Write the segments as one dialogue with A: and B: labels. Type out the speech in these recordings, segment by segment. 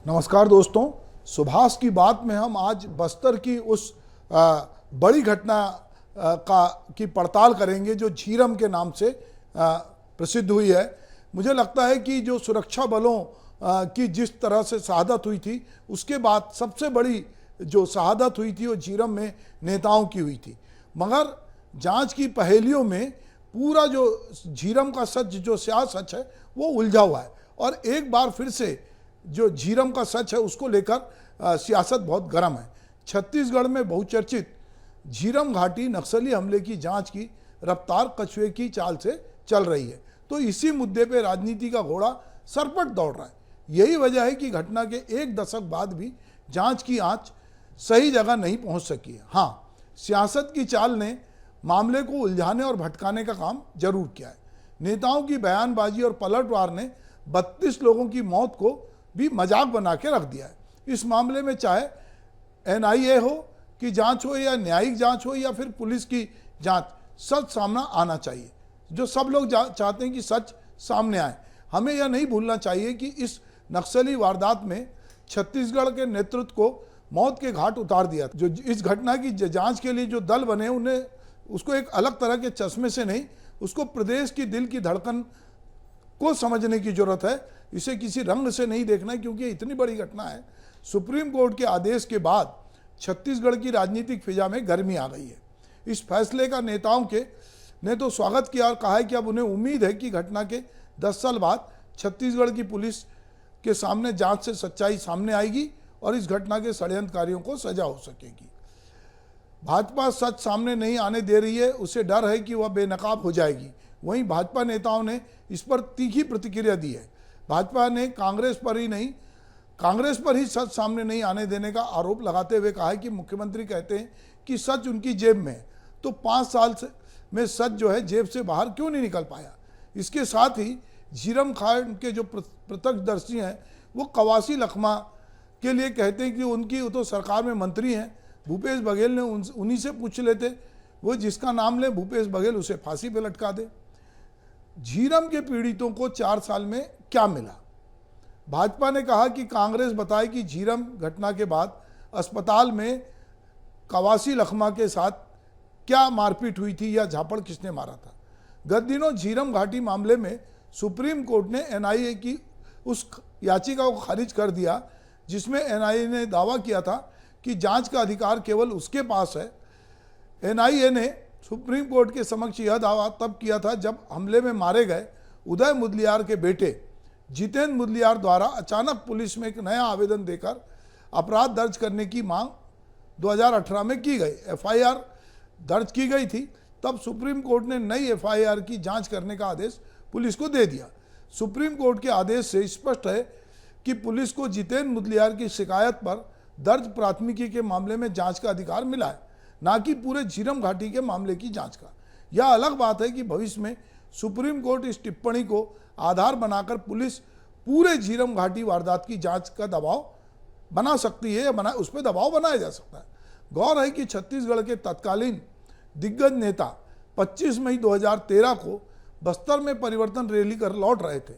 A: नमस्कार दोस्तों, सुभाष की बात में हम आज बस्तर की उस बड़ी घटना की पड़ताल करेंगे जो झीरम के नाम से प्रसिद्ध हुई है। मुझे लगता है कि जो सुरक्षा बलों की जिस तरह से शहादत हुई थी, उसके बाद सबसे बड़ी जो शहादत हुई थी वो झीरम में नेताओं की हुई थी। मगर जांच की पहेलियों में पूरा जो झीरम का सच जो स्याह सच है वो उलझा हुआ है, और एक बार फिर से जो झीरम का सच है उसको लेकर सियासत बहुत गर्म है। छत्तीसगढ़ में बहुचर्चित झीरम घाटी नक्सली हमले की जांच की रफ्तार कछुए की चाल से चल रही है, तो इसी मुद्दे पे राजनीति का घोड़ा सरपट दौड़ रहा है। यही वजह है कि घटना के एक दशक बाद भी जांच की आंच सही जगह नहीं पहुंच सकी है। हाँ, सियासत की चाल ने मामले को उलझाने और भटकाने का काम जरूर किया है। नेताओं की बयानबाजी और पलटवार ने 32 लोगों की मौत को भी मजाक बना के रख दिया है। इस मामले में चाहे एनआईए हो कि जांच हो या न्यायिक जांच हो या फिर पुलिस की जांच, सच सामना आना चाहिए। जो सब लोग चाहते हैं कि सच सामने आए। हमें यह नहीं भूलना चाहिए कि इस नक्सली वारदात में छत्तीसगढ़ के नेतृत्व को मौत के घाट उतार दिया। जो इस घटना की जांच के लिए जो दल बने, उन्हें उसको एक अलग तरह के चश्मे से नहीं, उसको प्रदेश की दिल की धड़कन को समझने की जरूरत है। इसे किसी रंग से नहीं देखना है, क्योंकि इतनी बड़ी घटना है। सुप्रीम कोर्ट के आदेश के बाद छत्तीसगढ़ की राजनीतिक फिजा में गर्मी आ गई है। इस फैसले का नेताओं के ने तो स्वागत किया और कहा है कि अब उन्हें उम्मीद है कि घटना के 10 साल बाद छत्तीसगढ़ की पुलिस के सामने जांच से सच्चाई सामने आएगी और इस घटना के षड्यंत्रकारियों को सजा हो सकेगी। भाजपा सच सामने नहीं आने दे रही है, उसे डर है कि वह बेनकाब हो जाएगी। वहीं भाजपा नेताओं ने इस पर तीखी प्रतिक्रिया दी है। भाजपा ने कांग्रेस पर ही सच सामने नहीं आने देने का आरोप लगाते हुए कहा है कि मुख्यमंत्री कहते हैं कि सच उनकी जेब में है, तो 5 साल में सच जो है जेब से बाहर क्यों नहीं निकल पाया। इसके साथ ही झीरम कांड के जो प्रत्यक्षदर्शी हैं वो कवासी लखमा के लिए कहते हैं कि वो तो सरकार में मंत्री हैं, भूपेश बघेल ने उन्हीं से पूछ लेते, वो जिसका नाम ले भूपेश बघेल उसे फांसी पे लटका दे। झीरम के पीड़ितों को 4 साल में क्या मिला? भाजपा ने कहा कि कांग्रेस बताए कि झीरम घटना के बाद अस्पताल में कवासी लखमा के साथ क्या मारपीट हुई थी या झापड़ किसने मारा था। गत दिनों झीरम घाटी मामले में सुप्रीम कोर्ट ने एनआईए की उस याचिका को खारिज कर दिया जिसमें एनआईए ने दावा किया था कि जांच का अधिकार केवल उसके पास है। एनआईए ने सुप्रीम कोर्ट के समक्ष यह दावा तब किया था जब हमले में मारे गए उदय मुदलियार के बेटे जितेंद्र मुदलियार द्वारा अचानक पुलिस में एक नया आवेदन देकर अपराध दर्ज करने की मांग 2018 में की गई। एफआईआर दर्ज की गई थी, तब सुप्रीम कोर्ट ने नई एफआईआर की जांच करने का आदेश पुलिस को दे दिया। सुप्रीम कोर्ट के आदेश से स्पष्ट है कि पुलिस को जितेंद्र मुदलियार की शिकायत पर दर्ज प्राथमिकी के मामले में जांच का अधिकार मिला है, ना कि पूरे झीरम घाटी के मामले की जांच का। यह अलग बात है कि भविष्य में सुप्रीम कोर्ट इस टिप्पणी को आधार बनाकर पुलिस पूरे झीरम घाटी वारदात की जांच का दबाव बना सकती है या उस पर दबाव बनाया जा सकता है। गौर है कि छत्तीसगढ़ के तत्कालीन दिग्गज नेता 25 मई 2013 को बस्तर में परिवर्तन रैली कर लौट रहे थे,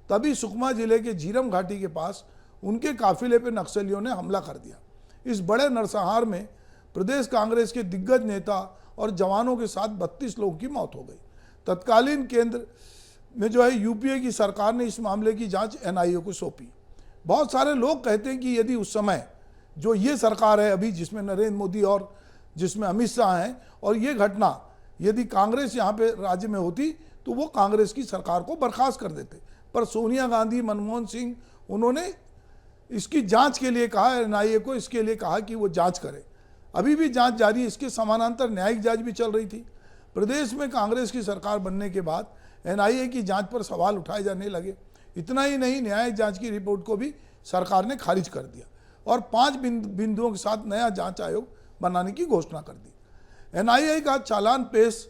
A: तभी सुकमा जिले के झीरम घाटी के पास उनके काफिले पर नक्सलियों ने हमला कर दिया। इस बड़े नरसंहार में प्रदेश कांग्रेस के दिग्गज नेता और जवानों के साथ 32 लोगों की मौत हो गई। तत्कालीन केंद्र में जो है यूपीए की सरकार ने इस मामले की जांच एनआईए को सौंपी। बहुत सारे लोग कहते हैं कि यदि उस समय जो ये सरकार है अभी, जिसमें नरेंद्र मोदी और जिसमें अमित शाह हैं, और ये घटना यदि कांग्रेस यहाँ पे राज्य में होती तो वो कांग्रेस की सरकार को बर्खास्त कर देते, पर सोनिया गांधी, मनमोहन सिंह, उन्होंने इसकी जांच के लिए कहा एनआईए को, इसके लिए कहा कि वो जांच करे। अभी भी जांच जारी है। इसके समानांतर न्यायिक जांच भी चल रही थी। प्रदेश में कांग्रेस की सरकार बनने के बाद एनआईए की जांच पर सवाल उठाए जाने लगे। इतना ही नहीं, न्यायिक जांच की रिपोर्ट को भी सरकार ने खारिज कर दिया और 5 बिंदुओं के साथ नया जांच आयोग बनाने की घोषणा कर दी। एनआईए का चालान पेश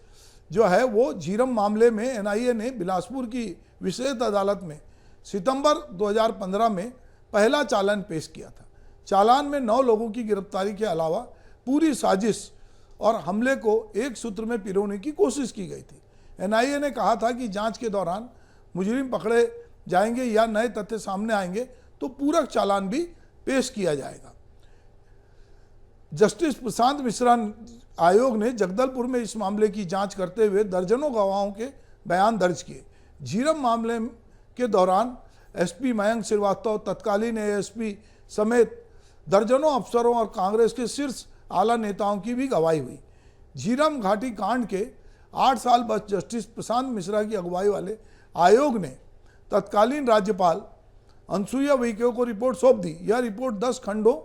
A: जो है वो झीरम मामले में एनआईए ने बिलासपुर की विशेष अदालत में सितंबर 2015 में पहला चालान पेश किया था। चालान में 9 लोगों की गिरफ्तारी के अलावा पूरी साजिश और हमले को एक सूत्र में पिरोने की कोशिश की गई थी। एनआईए ने कहा था कि जांच के दौरान मुजरिम पकड़े जाएंगे या नए तथ्य सामने आएंगे तो पूरक चालान भी पेश किया जाएगा। जस्टिस प्रशांत मिश्रा आयोग ने जगदलपुर में इस मामले की जांच करते हुए दर्जनों गवाहों के बयान दर्ज किए। झीरम मामले के दौरान एसपी मयंक श्रीवास्तव, तत्कालीन एएसपी समेत दर्जनों अफसरों और कांग्रेस के शीर्ष आला नेताओं की भी गवाही हुई। झीरम घाटी कांड के 8 साल बाद जस्टिस प्रशांत मिश्रा की अगुवाई वाले आयोग ने तत्कालीन राज्यपाल अनुसुईया उइके को रिपोर्ट सौंप दी। यह रिपोर्ट 10 खंडों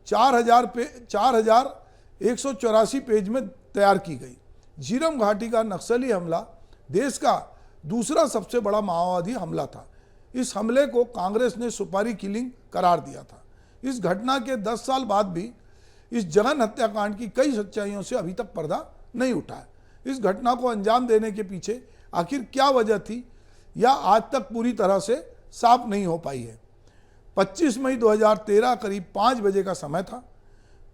A: 4184 पेज में तैयार की गई। झीरम घाटी का नक्सली हमला देश का दूसरा सबसे बड़ा माओवादी हमला था। इस हमले को कांग्रेस ने सुपारी किलिंग करार दिया था। इस घटना के 10 साल बाद भी इस जघन हत्याकांड की कई सच्चाइयों से अभी तक पर्दा नहीं उठा है। इस घटना को अंजाम देने के पीछे आखिर क्या वजह थी, यह आज तक पूरी तरह से साफ नहीं हो पाई है। 25 मई 2013 करीब 5 बजे का समय था।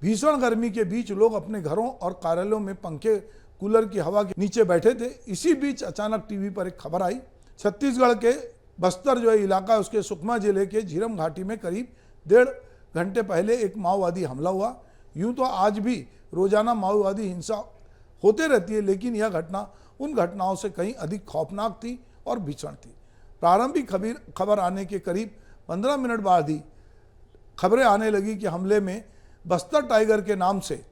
A: भीषण गर्मी के बीच लोग अपने घरों और कार्यालयों में पंखे कूलर की हवा के नीचे बैठे थे। इसी बीच अचानक टीवी पर एक खबर आई। छत्तीसगढ़ के बस्तर जो इलाका है उसके सुकमा जिले के झीरम घाटी में करीब 1.5 घंटे पहले एक माओवादी हमला हुआ। यूं तो आज भी रोजाना माओवादी हिंसा होते रहती है, लेकिन यह घटना उन घटनाओं से कहीं अधिक खौफनाक थी और भीषण थी। प्रारंभिक खबर आने के करीब 15 मिनट बाद ही खबरें आने लगी कि हमले में बस्तर टाइगर के नाम से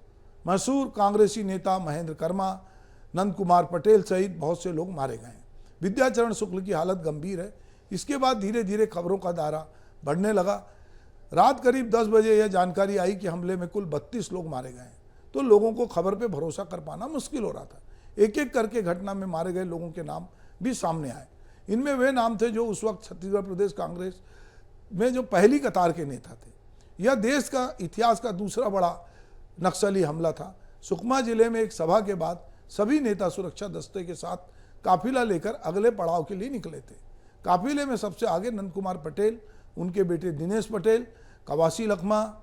A: मशहूर कांग्रेसी नेता महेंद्र कर्मा, नंद कुमार पटेल सहित बहुत से लोग मारे गए। विद्याचरण शुक्ल की हालत गंभीर है। इसके बाद धीरे धीरे खबरों का दायरा बढ़ने लगा। रात करीब 10 बजे यह जानकारी आई कि हमले में कुल 32 लोग मारे गए। तो लोगों को खबर पे भरोसा कर पाना मुश्किल हो रहा था। एक एक करके घटना में मारे गए लोगों के नाम भी सामने आए। इनमें वे नाम थे जो उस वक्त छत्तीसगढ़ प्रदेश कांग्रेस में जो पहली कतार के नेता थे। यह देश का इतिहास का दूसरा बड़ा नक्सली हमला था। सुकमा जिले में एक सभा के बाद सभी नेता सुरक्षा दस्ते के साथ काफिला लेकर अगले पड़ाव के लिए निकले थे। काफिले में सबसे आगे नंद कुमार पटेल, उनके बेटे दिनेश पटेल, कवासी लखमा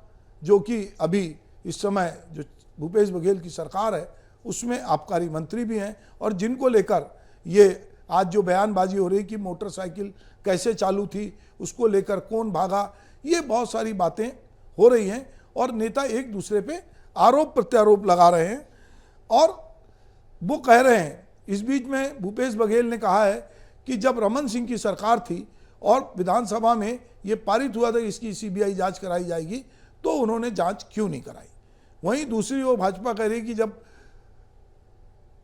A: जो कि अभी इस समय जो भूपेश बघेल की सरकार है उसमें आबकारी मंत्री भी हैं, और जिनको लेकर ये आज जो बयानबाजी हो रही कि मोटरसाइकिल कैसे चालू थी, उसको लेकर कौन भागा, ये बहुत सारी बातें हो रही हैं और नेता एक दूसरे पे आरोप प्रत्यारोप लगा रहे हैं। और वो कह रहे हैं, इस बीच में भूपेश बघेल ने कहा है कि जब रमन सिंह की सरकार थी और विधानसभा में ये पारित हुआ था इसकी सीबीआई जांच कराई जाएगी, तो उन्होंने जांच क्यों नहीं कराई। वहीं दूसरी ओर भाजपा कह रही कि जब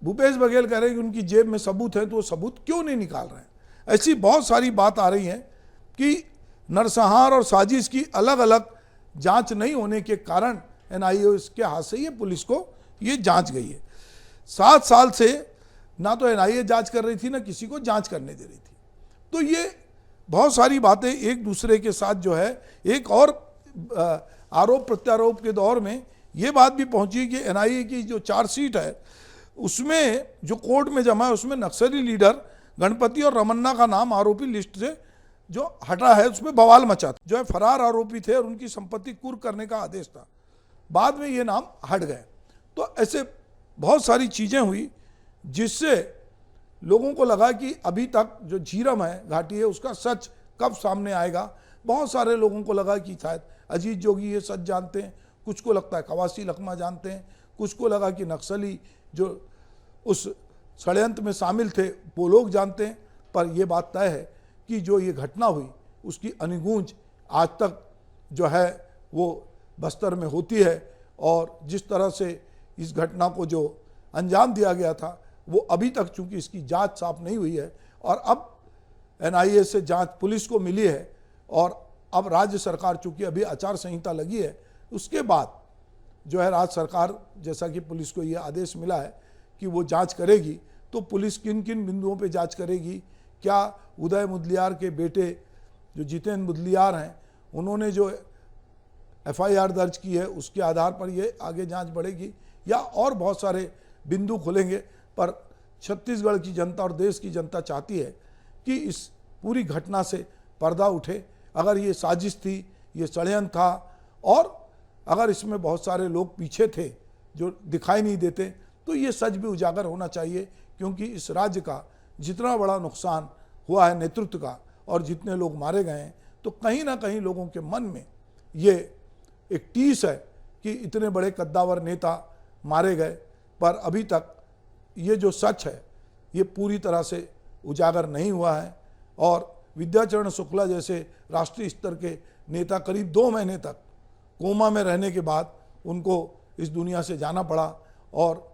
A: भूपेश बघेल कह रहे हैं कि उनकी जेब में सबूत है तो वो सबूत क्यों नहीं निकाल रहे हैं। ऐसी बहुत सारी बात आ रही है कि नरसंहार और साजिश की अलग अलग जांच नहीं होने के कारण एनआईए के हाथ से ये पुलिस को ये जांच गई है। 7 साल से ना तो एनआईए जांच कर रही थी ना किसी को जांच करने दे रही थी। तो ये बहुत सारी बातें एक दूसरे के साथ जो है, एक और आरोप प्रत्यारोप के दौर में ये बात भी पहुंची कि एनआईए की जो चार्जशीट है उसमें जो कोर्ट में जमा है उसमें नक्सली लीडर गणपति और रमन्ना का नाम आरोपी लिस्ट से जो हटा है उसमें बवाल मचा था। जो है फरार आरोपी थे और उनकी संपत्ति कुर्क करने का आदेश था। बाद में ये नाम हट गए। तो ऐसे बहुत सारी चीज़ें हुई जिससे लोगों को लगा कि अभी तक जो झीरम है घाटी है उसका सच कब सामने आएगा। बहुत सारे लोगों को लगा कि शायद अजीत जोगी ये सच जानते हैं, कुछ को लगता है कवासी लखमा जानते हैं, कुछ को लगा कि नक्सली जो उस षड्यंत्र में शामिल थे वो लोग जानते हैं। पर यह बात तय है कि जो ये घटना हुई उसकी अनिगूंज आज तक जो है वो बस्तर में होती है, और जिस तरह से इस घटना को जो अंजाम दिया गया था वो अभी तक चूंकि इसकी जांच साफ नहीं हुई है और अब एनआईए से जांच पुलिस को मिली है और अब राज्य सरकार चूंकि अभी आचार संहिता लगी है उसके बाद जो है राज्य सरकार जैसा कि पुलिस को ये आदेश मिला है कि वो जांच करेगी। तो पुलिस किन किन बिंदुओं पे जांच करेगी, क्या उदय मुदलियार के बेटे जो जितेंद्र मुदलियार हैं उन्होंने जो एफआईआर दर्ज की है उसके आधार पर ये आगे जांच बढ़ेगी या और बहुत सारे बिंदु खुलेंगे। पर छत्तीसगढ़ की जनता और देश की जनता चाहती है कि इस पूरी घटना से पर्दा उठे। अगर ये साजिश थी, ये षड्यंत्र था और अगर इसमें बहुत सारे लोग पीछे थे जो दिखाई नहीं देते, तो ये सच भी उजागर होना चाहिए, क्योंकि इस राज्य का जितना बड़ा नुकसान हुआ है नेतृत्व का और जितने लोग मारे गए हैं तो कहीं ना कहीं लोगों के मन में ये एक टीस है कि इतने बड़े कद्दावर नेता मारे गए, पर अभी तक ये जो सच है ये पूरी तरह से उजागर नहीं हुआ है। और विद्याचरण शुक्ला जैसे राष्ट्रीय स्तर के नेता करीब 2 महीने तक कोमा में रहने के बाद उनको इस दुनिया से जाना पड़ा और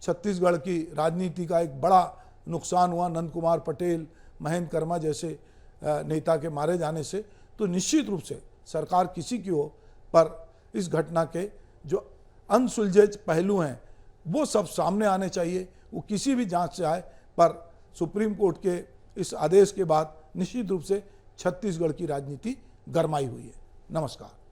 A: छत्तीसगढ़ की राजनीति का एक बड़ा नुकसान हुआ नंद कुमार पटेल, महेंद्र कर्मा जैसे नेता के मारे जाने से। तो निश्चित रूप से सरकार किसी की हो, पर इस घटना के जो अनसुलझे पहलू हैं वो सब सामने आने चाहिए, वो किसी भी जांच से आए। पर सुप्रीम कोर्ट के इस आदेश के बाद निश्चित रूप से छत्तीसगढ़ की राजनीति गरमाई हुई है। नमस्कार।